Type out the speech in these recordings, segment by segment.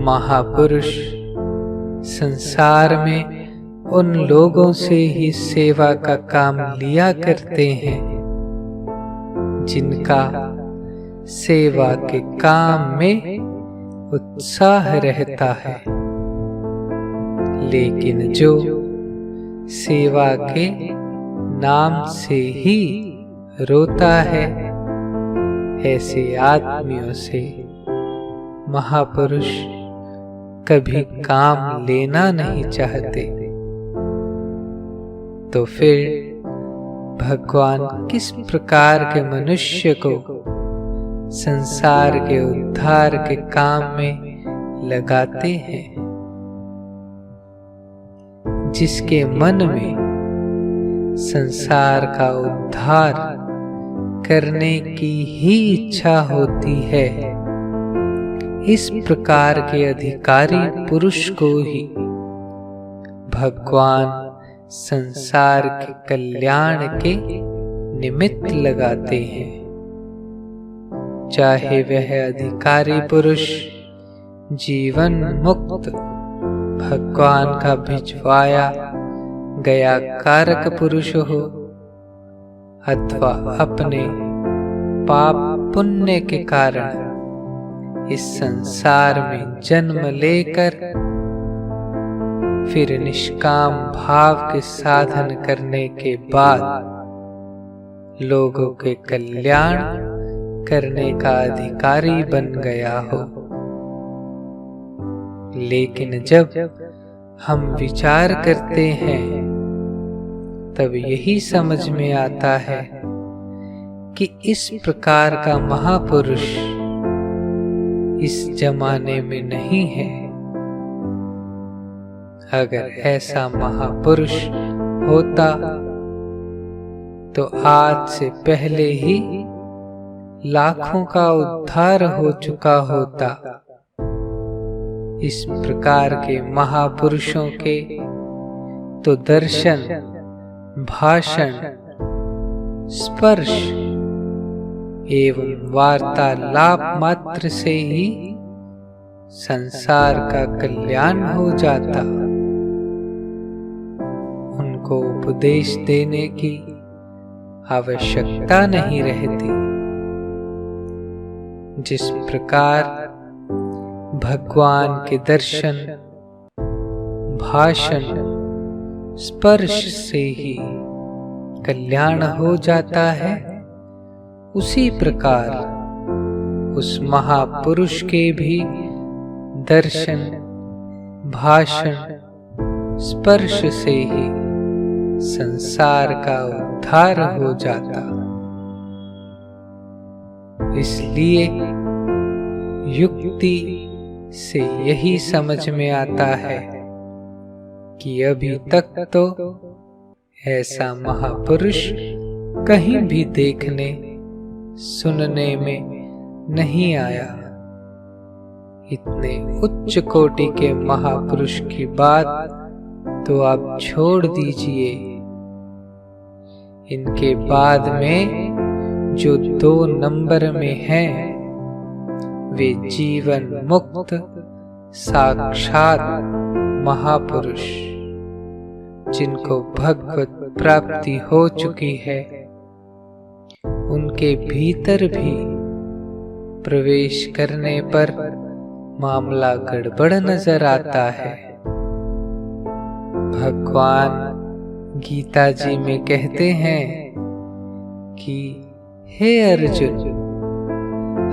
महापुरुष संसार में उन लोगों से ही सेवा का काम लिया करते हैं जिनका सेवा के काम में उत्साह रहता है, लेकिन जो सेवा के नाम से ही रोता है, ऐसे आदमियों से महापुरुष कभी काम लेना नहीं चाहते। तो फिर भगवान किस प्रकार के मनुष्य को संसार के उद्धार के काम में लगाते हैं? जिसके मन में संसार का उद्धार करने की ही इच्छा होती है, इस प्रकार के अधिकारी पुरुष को ही भगवान संसार के कल्याण के निमित्त लगाते हैं। चाहे वह अधिकारी पुरुष जीवन मुक्त भगवान का भिजवाया गया कारक पुरुष हो, अथवा अपने पाप पुण्य के कारण इस संसार में जन्म लेकर फिर निष्काम भाव के साधन करने के बाद लोगों के कल्याण करने का अधिकारी बन गया हो। लेकिन जब हम विचार करते हैं तब यही समझ में आता है कि इस प्रकार का महापुरुष इस जमाने में नहीं है। अगर ऐसा महापुरुष होता तो आज से पहले ही लाखों का उद्धार हो चुका होता। इस प्रकार के महापुरुषों के तो दर्शन, भाषण, स्पर्श एवं वार्तालाप मात्र से ही संसार का कल्याण हो जाता। उनको उपदेश देने की आवश्यकता नहीं रहती। जिस प्रकार भगवान के दर्शन, भाषण, स्पर्श से ही कल्याण हो जाता है, उसी प्रकार उस महापुरुष के भी दर्शन, भाषण, स्पर्श से ही संसार का उद्धार हो जाता। इसलिए युक्ति से यही समझ में आता है कि अभी तक तो ऐसा महापुरुष कहीं भी देखने सुनने में नहीं आया। इतने उच्च कोटि के महापुरुष की बात तो आप छोड़ दीजिए। इनके बाद में जो 2 नंबर में हैं, वे जीवन मुक्त साक्षात महापुरुष जिनको भगवत प्राप्ति हो चुकी है, उनके भीतर भी प्रवेश करने पर मामला गड़बड़ नजर आता है। भगवान गीता जी में कहते हैं कि हे अर्जुन,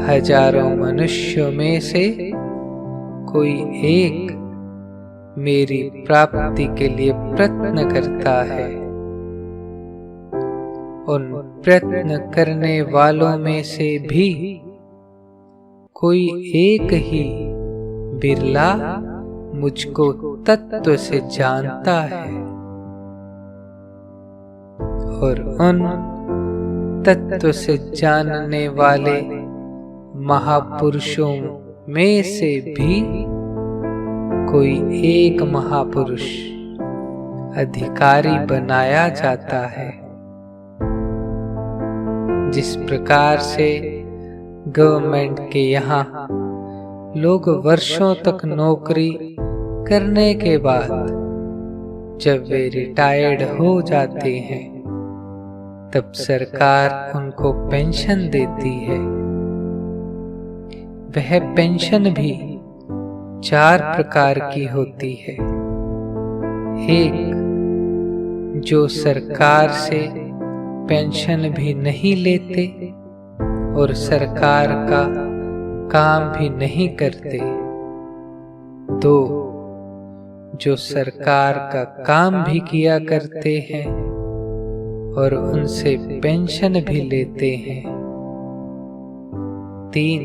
हजारों मनुष्यों में से कोई एक मेरी प्राप्ति के लिए प्रयत्न करता है। उन प्रयत्न करने वालों में से भी कोई एक ही बिरला मुझको तत्व से जानता है, और उन तत्व से जानने वाले महापुरुषों में से भी कोई एक महापुरुष अधिकारी बनाया जाता है। जिस प्रकार से गवर्नमेंट के यहाँ लोग वर्षों तक नौकरी करने के बाद जब वे रिटायर्ड हो जाते हैं तब सरकार उनको पेंशन देती है। वह पेंशन भी 4 प्रकार की होती है। एक, जो सरकार से पेंशन भी नहीं लेते और सरकार का काम भी नहीं करते। 2, जो सरकार का काम भी किया करते हैं और उनसे पेंशन भी लेते हैं। 3,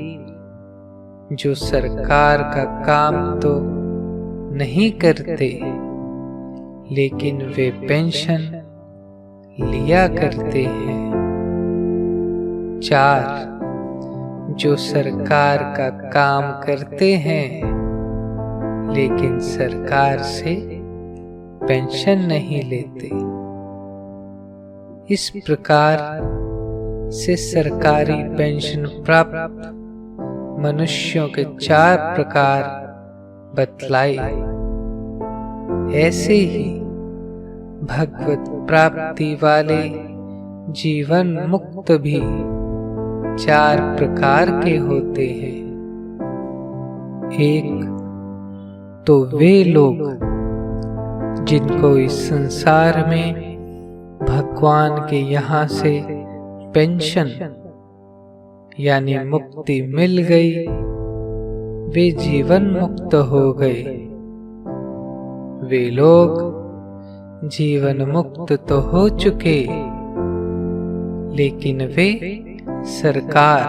जो सरकार का काम तो नहीं करते लेकिन वे पेंशन लिया करते हैं। 4, जो सरकार का काम करते हैं लेकिन सरकार से पेंशन नहीं लेते। इस प्रकार से सरकारी पेंशन प्राप्त मनुष्यों के 4 प्रकार बतलाए। ऐसे ही भगवत प्राप्ति वाले जीवन मुक्त भी 4 प्रकार के होते हैं। एक तो वे लोग जिनको इस संसार में भगवान के यहाँ से पेंशन यानी मुक्ति मिल गई, वे जीवन मुक्त हो गए। वे लोग जीवन मुक्त तो हो चुके लेकिन वे सरकार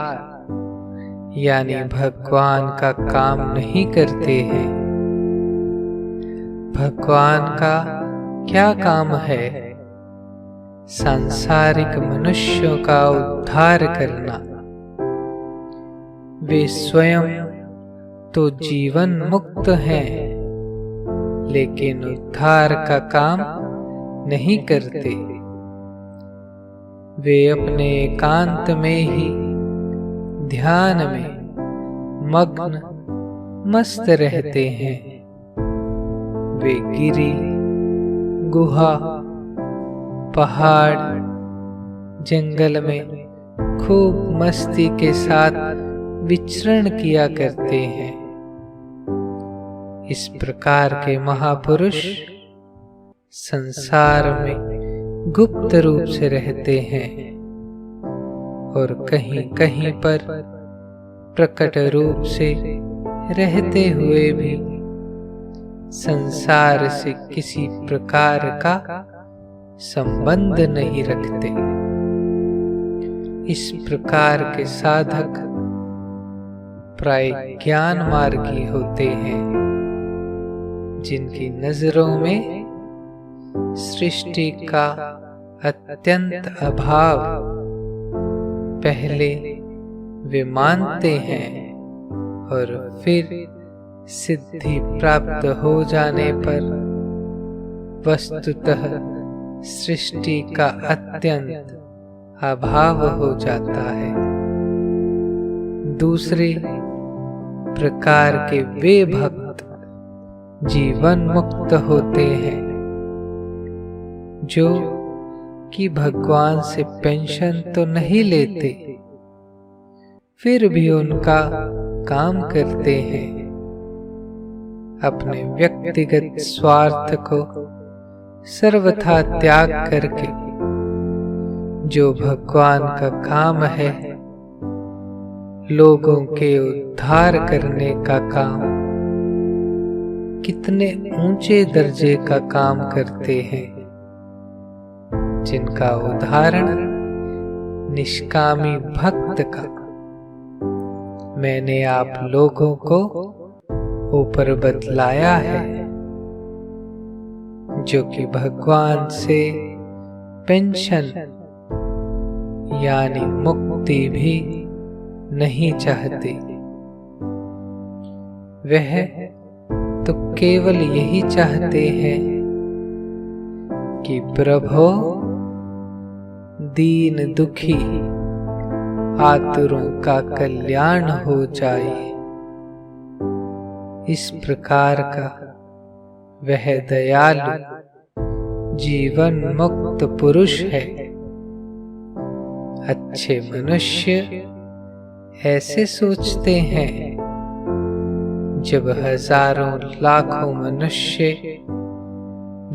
यानी भगवान का काम नहीं करते हैं। भगवान का क्या काम है? सांसारिक मनुष्यों का उद्धार करना। वे स्वयं तो जीवन मुक्त हैं लेकिन उद्धार का काम नहीं करते। वे अपने एकांत में ही ध्यान में मग्न मस्त रहते हैं। वे गिरी, गुहा, पहाड़, जंगल में खूब मस्ती के साथ विचरण किया करते हैं। इस प्रकार के महापुरुष संसार में गुप्त रूप से रहते हैं और कहीं कहीं पर प्रकट रूप से रहते हुए भी संसार से किसी प्रकार का संबंध नहीं रखते। इस प्रकार के साधक प्राय ज्ञान मार्गी होते हैं, जिनकी नजरों में सृष्टि का अत्यंत अभाव पहले वे मानते हैं और फिर सिद्धि प्राप्त हो जाने पर वस्तुतः सृष्टि का अत्यंत अभाव हो जाता है। दूसरे प्रकार के वे भक्त जीवन मुक्त होते हैं, जो कि भगवान से पेंशन तो नहीं लेते, फिर भी उनका काम करते हैं। अपने व्यक्तिगत स्वार्थ को सर्वथा त्याग करके जो भगवान का काम है, लोगों के उद्धार करने का काम, कितने ऊंचे दर्जे का काम करते हैं, जिनका उदाहरण निष्कामी भक्त का मैंने आप लोगों को ऊपर बतलाया है, जो कि भगवान से पेंशन यानी मुक्ति भी नहीं चाहते। वह तो केवल यही चाहते हैं कि प्रभो दीन दुखी आतुरों का कल्याण हो जाए। इस प्रकार का वह दयालु जीवन मुक्त पुरुष है। अच्छे मनुष्य ऐसे सोचते हैं जब हजारों लाखों मनुष्य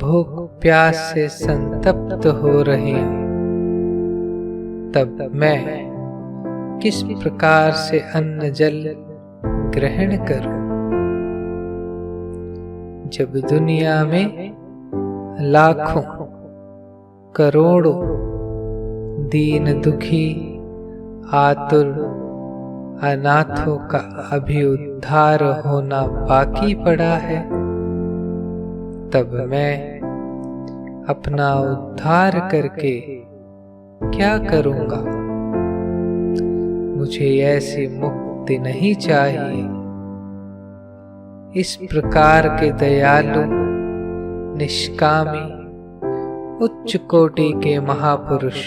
भूख प्यास से संतप्त हो रहे हैं, तब मैं किस प्रकार से अन्न जल ग्रहण करूं। जब दुनिया में लाखों करोड़ों दीन दुखी आतुर अनाथों का अभी उद्धार होना बाकी पड़ा है, तब मैं अपना उद्धार करके क्या करूंगा। मुझे ऐसी मुक्ति नहीं चाहिए। इस प्रकार के दयालु निष्कामी उच्च कोटि के महापुरुष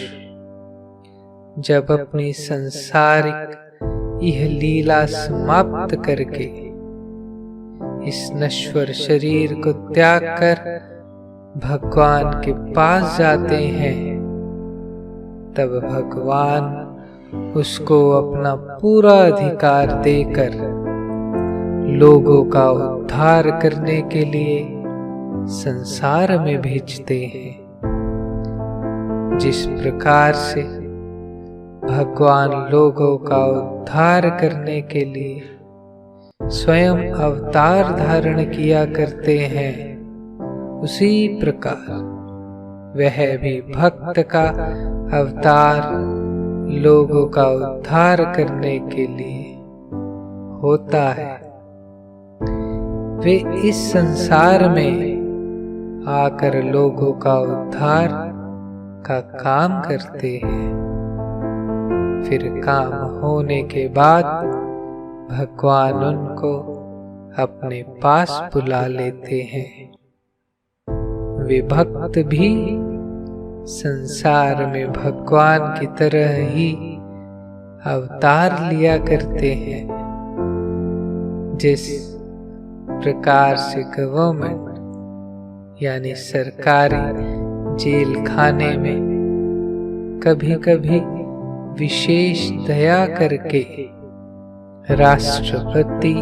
जब अपनी सांसारिक यह लीला समाप्त करके इस नश्वर शरीर को त्याग कर भगवान के पास जाते हैं, तब भगवान उसको अपना पूरा अधिकार देकर लोगों का उद्धार करने के लिए संसार में भेजते हैं। जिस प्रकार से भगवान लोगों का उद्धार करने के लिए स्वयं अवतार धारण किया करते हैं, उसी प्रकार वह भी भक्त का अवतार लोगों का उद्धार करने के लिए होता है। वे इस संसार में आकर लोगों का उद्धार का काम करते हैं। फिर काम होने के बाद भगवान उनको अपने पास बुला लेते हैं। वे भक्त भी संसार में भगवान की तरह ही अवतार लिया करते हैं। जिस प्रकार से गवर्नमेंट यानी सरकारी जेल खाने में कभी कभी विशेष दया करके राष्ट्रपति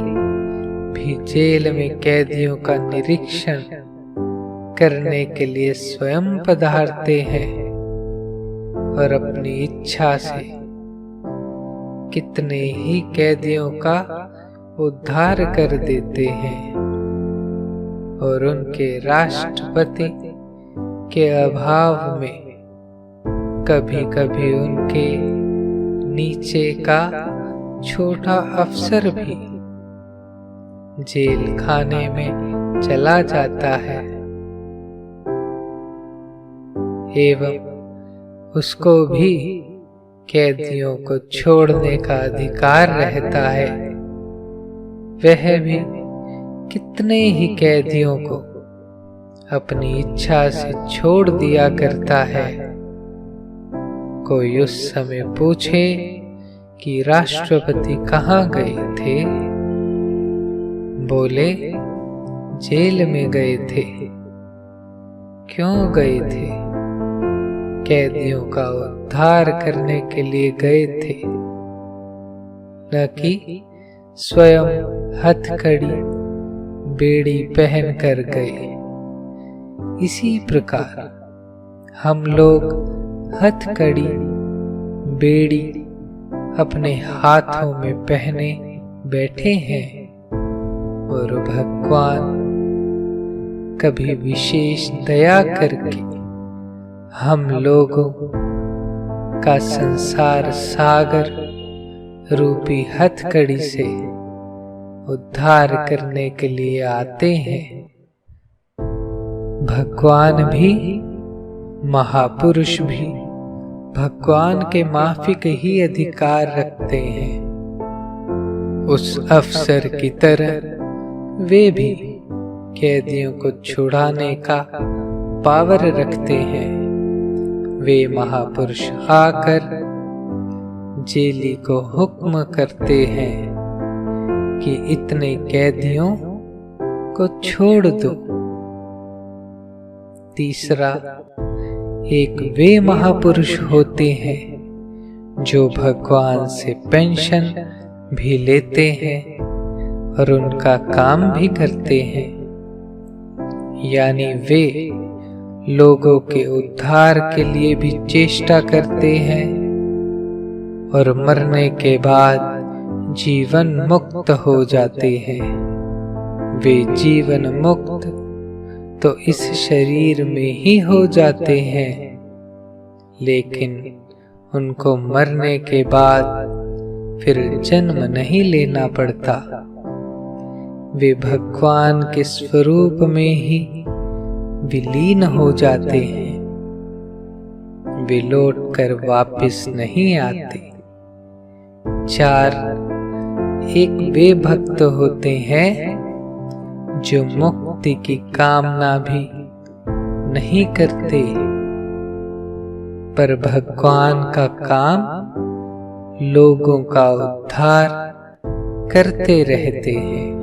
भी जेल में कैदियों का निरीक्षण करने के लिए स्वयं पधारते हैं और अपनी इच्छा से कितने ही कैदियों का उद्धार कर देते हैं। और उनके राष्ट्रपति के अभाव में कभी कभी उनके नीचे का छोटा अफसर भी जेल खाने में चला जाता है एवं उसको भी कैदियों को छोड़ने का अधिकार रहता है। वह भी कितने ही कैदियों को अपनी इच्छा से छोड़ दिया करता है। कोई उस समय पूछे कि राष्ट्रपति कहाँ गए थे? बोले जेल में गए थे। क्यों गए थे? कैदियों का उद्धार करने के लिए गए थे, न कि स्वयं हथकड़ी बेड़ी पहन कर गए। इसी प्रकार हम लोग हथकड़ी बेड़ी अपने हाथों में पहने बैठे हैं और भगवान कभी विशेष दया करके हम लोगों का संसार सागर रूपी हथकड़ी से उद्धार करने के लिए आते हैं। भगवान भी महापुरुष भी भगवान के माफिक ही अधिकार रखते हैं। उस अफसर की तरह वे भी कैदियों को छुड़ाने का पावर रखते हैं। वे महापुरुष आकर जेली को हुक्म करते हैं कि इतने कैदियों को छोड़ दो। तीसरा, एक वे महापुरुष होते हैं जो भगवान से पेंशन भी लेते हैं और उनका काम भी करते हैं, यानी वे लोगों के उद्धार के लिए भी चेष्टा करते हैं और मरने के बाद जीवन मुक्त हो जाते हैं। वे जीवन मुक्त तो इस शरीर में ही हो जाते हैं, लेकिन उनको मरने के बाद फिर जन्म नहीं लेना पड़ता। वे भगवान के स्वरूप में ही विलीन हो जाते हैं। वे लौटकर वापस नहीं आते। 4, एक वे भक्त होते हैं जो मुक्ति की कामना भी नहीं करते, पर भगवान का काम लोगों का उद्धार करते रहते हैं।